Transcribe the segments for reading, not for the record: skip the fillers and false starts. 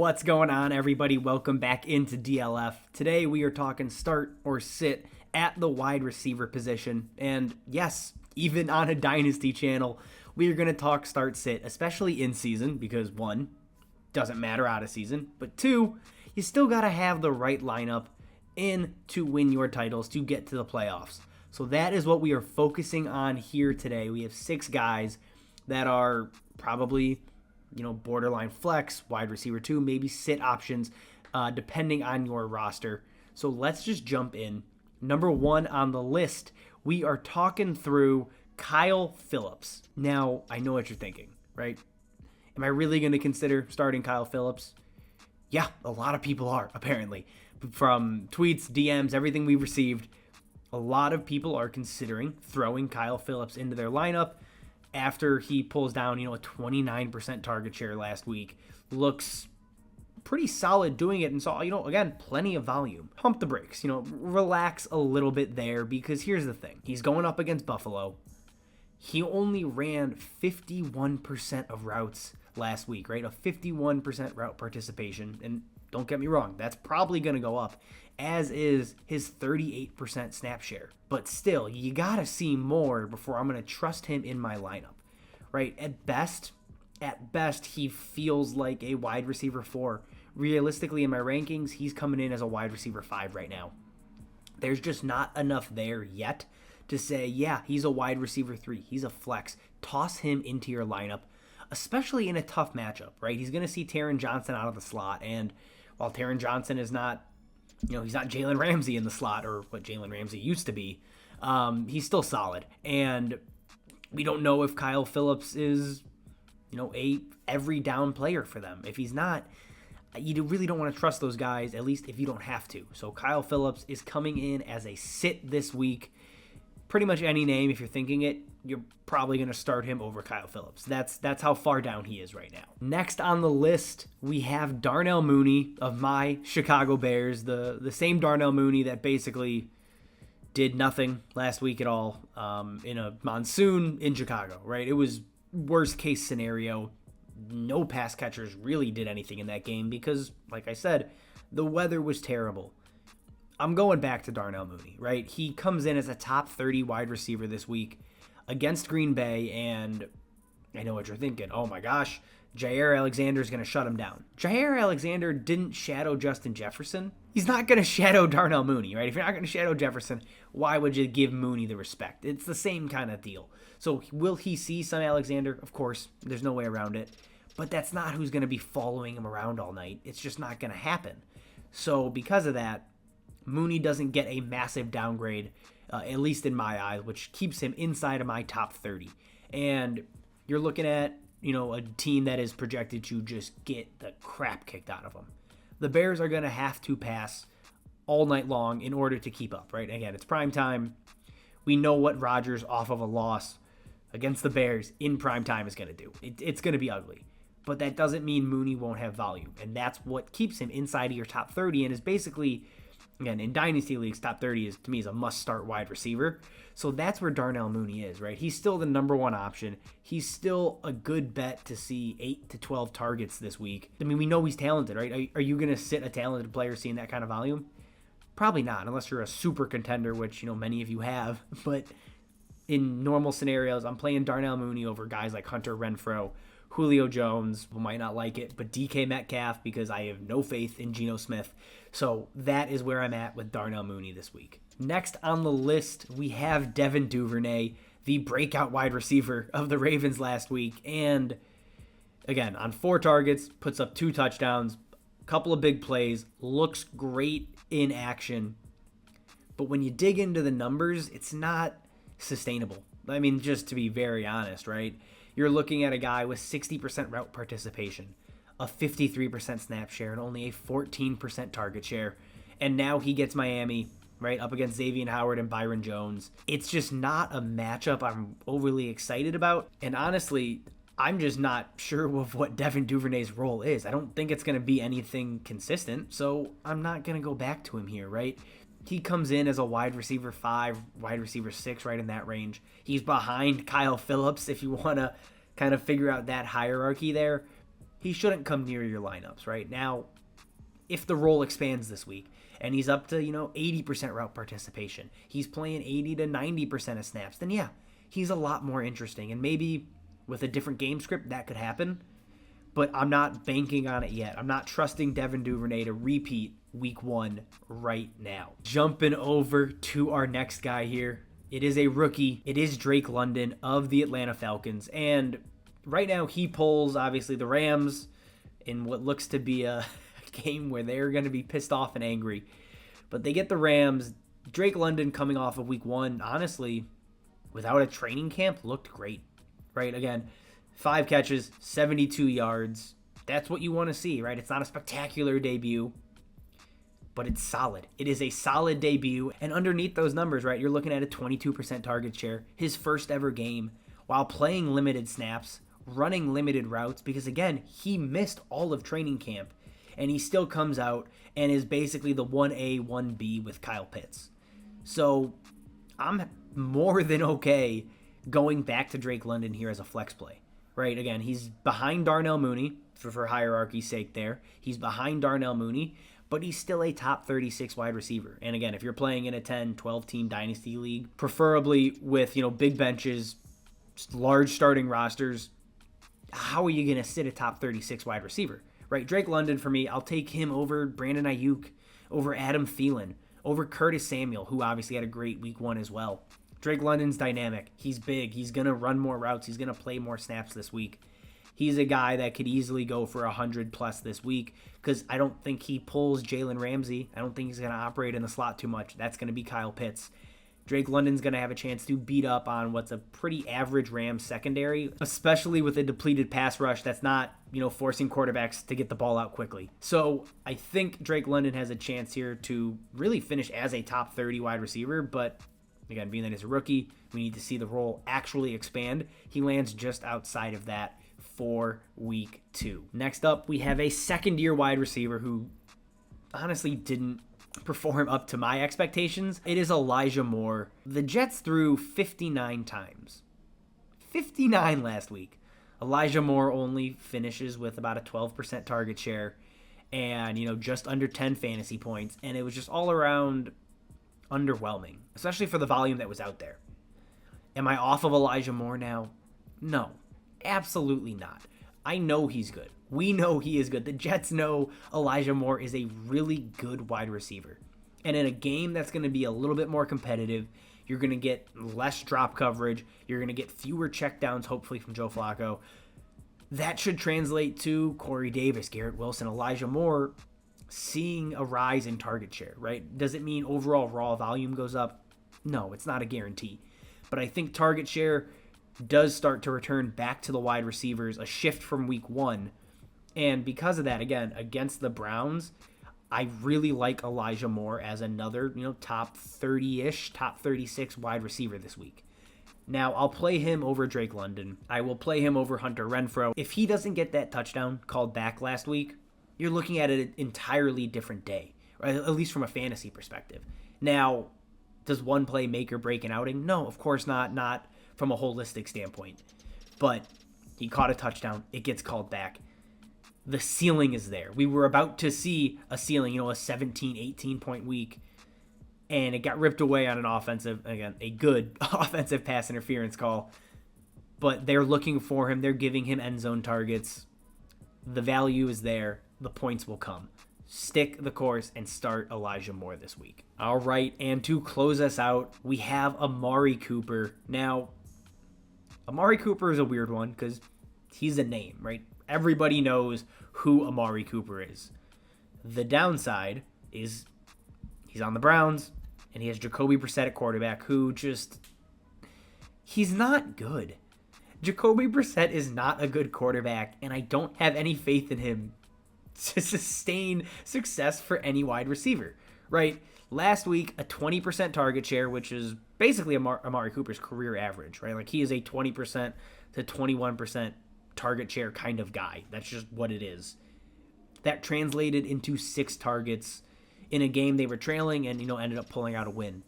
What's going on, everybody? Welcome back into DLF. Today we are talking start or sit at the wide receiver position. And yes, even on a Dynasty channel, we are going to talk start sit, especially in season, because one, doesn't matter out of season, but two, you still got to have the right lineup in to win your titles, to get to the playoffs. So that is what we are focusing on here today. We have 6 guys that are probably, borderline flex, wide receiver 2, maybe sit options, depending on your roster. So let's just jump in. Number 1 on the list, we are talking through Kyle Phillips. Now, I know what you're thinking, right? Am I really going to consider starting Kyle Phillips? Yeah, a lot of people are, apparently. From tweets, DMs, everything we've received, a lot of people are considering throwing Kyle Phillips into their lineup after he pulls down, a 29% target share last week. Looks pretty solid doing it. And so, again, plenty of volume. Pump the brakes, relax a little bit there, because here's the thing. He's going up against Buffalo. He only ran 51% of routes last week, right? A 51% route participation. And don't get me wrong, that's probably going to go up, as is his 38% snap share. But still, you got to see more before I'm going to trust him in my lineup, right? At best, he feels like a wide receiver 4. Realistically, in my rankings, he's coming in as a wide receiver 5 right now. There's just not enough there yet to say, yeah, he's a wide receiver 3. He's a flex. Toss him into your lineup, especially in a tough matchup, right? He's going to see Taron Johnson out of the slot, and while Taron Johnson is not, he's not Jalen Ramsey in the slot, or what Jalen Ramsey used to be, he's still solid. And we don't know if Kyle Phillips is, a every down player for them. If he's not, you really don't want to trust those guys, at least if you don't have to. So Kyle Phillips is coming in as a sit this week. Pretty much any name, if you're thinking it, you're probably going to start him over Kyle Phillips. That's how far down he is right now. Next on the list, we have Darnell Mooney of my Chicago Bears, the same Darnell Mooney that basically did nothing last week at all in a monsoon in Chicago, right? It was worst case scenario. No pass catchers really did anything in that game because, like I said, the weather was terrible. I'm going back to Darnell Mooney, right? He comes in as a top 30 wide receiver this week against Green Bay, and I know what you're thinking. Oh my gosh, Jair Alexander is going to shut him down. Jair Alexander didn't shadow Justin Jefferson. He's not going to shadow Darnell Mooney, right? If you're not going to shadow Jefferson, why would you give Mooney the respect? It's the same kind of deal. So will he see some Alexander? Of course, there's no way around it. But that's not who's going to be following him around all night. It's just not going to happen. So because of that, Mooney doesn't get a massive downgrade, at least in my eyes, which keeps him inside of my top 30. And you're looking at, a team that is projected to just get the crap kicked out of them. The Bears are going to have to pass all night long in order to keep up, right? Again, it's prime time. We know what Rodgers off of a loss against the Bears in prime time is going to do. It's going to be ugly. But that doesn't mean Mooney won't have volume. And that's what keeps him inside of your top 30 and is basically, again, in Dynasty Leagues, top 30 is, to me, is a must-start wide receiver. So that's where Darnell Mooney is, right? He's still the number 1 option. He's still a good bet to see 8 to 12 targets this week. I mean, we know he's talented, right? Are you going to sit a talented player seeing that kind of volume? Probably not, unless you're a super contender, which, many of you have. But in normal scenarios, I'm playing Darnell Mooney over guys like Hunter Renfrow, Julio Jones, who might not like it, but DK Metcalf, because I have no faith in Geno Smith. So that is where I'm at with Darnell Mooney this week. Next on the list, we have Devin Duvernay, the breakout wide receiver of the Ravens last week. And again, on 4 targets, puts up 2 touchdowns, a couple of big plays, looks great in action. But when you dig into the numbers, it's not sustainable. I mean, just to be very honest, right? You're looking at a guy with 60% route participation, a 53% snap share, and only a 14% target share. And now he gets Miami, right, up against Xavier Howard and Byron Jones. It's just not a matchup I'm overly excited about. And honestly, I'm just not sure of what Devin Duvernay's role is. I don't think it's going to be anything consistent, so I'm not going to go back to him here, right? He comes in as a wide receiver 5, wide receiver 6, right in that range. He's behind Kyle Phillips if you want to kind of figure out that hierarchy there. he shouldn't come near your lineups, right? Now, if the role expands this week and he's up to, 80% route participation, he's playing 80 to 90% of snaps, then yeah, he's a lot more interesting. And maybe with a different game script, that could happen. But I'm not banking on it yet. I'm not trusting Devin Duvernay to repeat week 1 right now. Jumping over to our next guy here. It is a rookie. It is Drake London of the Atlanta Falcons. And right now he pulls, obviously, the Rams in what looks to be a game where they're going to be pissed off and angry. But they get the Rams. Drake London coming off of week 1, honestly, without a training camp, looked great. Right? Again, 5 catches, 72 yards. That's what you want to see, right? It's not a spectacular debut, but it's solid. It is a solid debut. And underneath those numbers, right, you're looking at a 22% target share, his first ever game, while playing limited snaps, running limited routes, because again, he missed all of training camp, and he still comes out and is basically the 1A, 1B with Kyle Pitts. So I'm more than okay going back to Drake London here as a flex play. Right, again, he's behind Darnell Mooney, for hierarchy's sake there. He's behind Darnell Mooney, but he's still a top 36 wide receiver. And again, if you're playing in a 10, 12-team Dynasty league, preferably with, big benches, large starting rosters, how are you going to sit a top 36 wide receiver? Right, Drake London, for me, I'll take him over Brandon Ayuk, over Adam Thielen, over Curtis Samuel, who obviously had a great week 1 as well. Drake London's dynamic. He's big. He's going to run more routes. He's going to play more snaps this week. He's a guy that could easily go for 100+ this week because I don't think he pulls Jalen Ramsey. I don't think he's going to operate in the slot too much. That's going to be Kyle Pitts. Drake London's going to have a chance to beat up on what's a pretty average Rams secondary, especially with a depleted pass rush that's not, forcing quarterbacks to get the ball out quickly. So I think Drake London has a chance here to really finish as a top 30 wide receiver, but again, being that he's a rookie, we need to see the role actually expand. He lands just outside of that for week 2. Next up, we have a second-year wide receiver who honestly didn't perform up to my expectations. It is Elijah Moore. The Jets threw 59 times. 59 last week. Elijah Moore only finishes with about a 12% target share and, just under 10 fantasy points. And it was just all around underwhelming, especially for the volume that was out there. Am I off of Elijah Moore now? No, absolutely not. I know he's good. We know he is good. The Jets know Elijah Moore is a really good wide receiver. And in a game that's going to be a little bit more competitive, you're going to get less drop coverage. You're going to get fewer checkdowns, hopefully, from Joe Flacco. That should translate to Corey Davis, Garrett Wilson, Elijah Moore seeing a rise in target share, right? Does it mean overall raw volume goes up? No, it's not a guarantee. But I think target share does start to return back to the wide receivers, a shift from week 1. And because of that, again, against the Browns, I really like Elijah Moore as another, top 30-ish, top 36 wide receiver this week. Now, I'll play him over Drake London. I will play him over Hunter Renfrow. If he doesn't get that touchdown called back last week, you're looking at an entirely different day, right? At least from a fantasy perspective. Now, does one play make or break an outing? No, of course not. Not from a holistic standpoint. But he caught a touchdown. It gets called back. The ceiling is there. We were about to see a ceiling, a 17, 18-point week, and it got ripped away on an a good offensive pass interference call. But they're looking for him. They're giving him end zone targets. The value is there. The points will come. Stick the course and start Elijah Moore this week. All right, and to close us out, we have Amari Cooper. Now, Amari Cooper is a weird one because he's a name, right? Everybody knows who Amari Cooper is. The downside is he's on the Browns, and he has Jacoby Brissett at quarterback, who he's not good. Jacoby Brissett is not a good quarterback, and I don't have any faith in him to sustain success for any wide receiver, right? Last week, a 20% target share, which is basically Amari Cooper's career average, right? Like, he is a 20% to 21% target share kind of guy. That's just what it is. That translated into 6 targets in a game they were trailing and, ended up pulling out a win.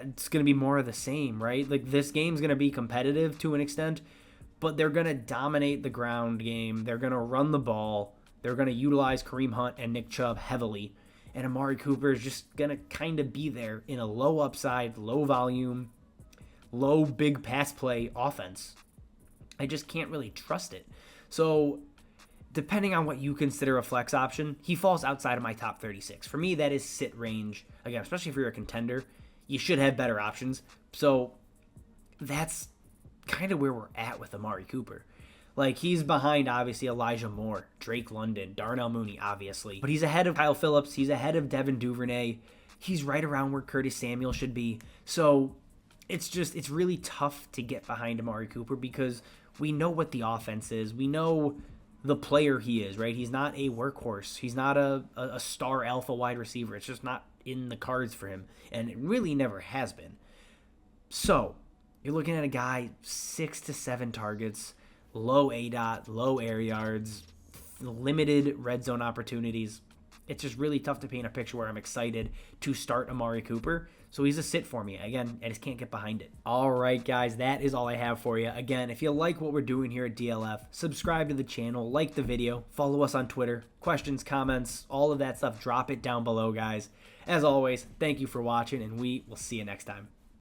It's going to be more of the same, right? Like, this game's going to be competitive to an extent, but they're going to dominate the ground game. They're going to run the ball. They're going to utilize Kareem Hunt and Nick Chubb heavily. And Amari Cooper is just going to kind of be there in a low upside, low volume, low big pass play offense. I just can't really trust it. So depending on what you consider a flex option, he falls outside of my top 36. For me, that is sit range. Again, especially if you're a contender, you should have better options. So that's kind of where we're at with Amari Cooper. Like, he's behind, obviously, Elijah Moore, Drake London, Darnell Mooney, obviously. But he's ahead of Kyle Phillips. He's ahead of Devin Duvernay. He's right around where Curtis Samuel should be. So it's really tough to get behind Amari Cooper because we know what the offense is. We know the player he is, right? He's not a workhorse. He's not a star alpha wide receiver. It's just not in the cards for him. And it really never has been. So you're looking at a guy, 6 to 7 targets, low ADOT, low air yards, limited red zone opportunities. It's just really tough to paint a picture where I'm excited to start Amari Cooper. So he's a sit for me. Again, I just can't get behind it. All right, guys, that is all I have for you. Again, if you like what we're doing here at DLF, subscribe to the channel, like the video, follow us on Twitter. Questions, comments, all of that stuff, drop it down below, guys. As always, thank you for watching, and we will see you next time.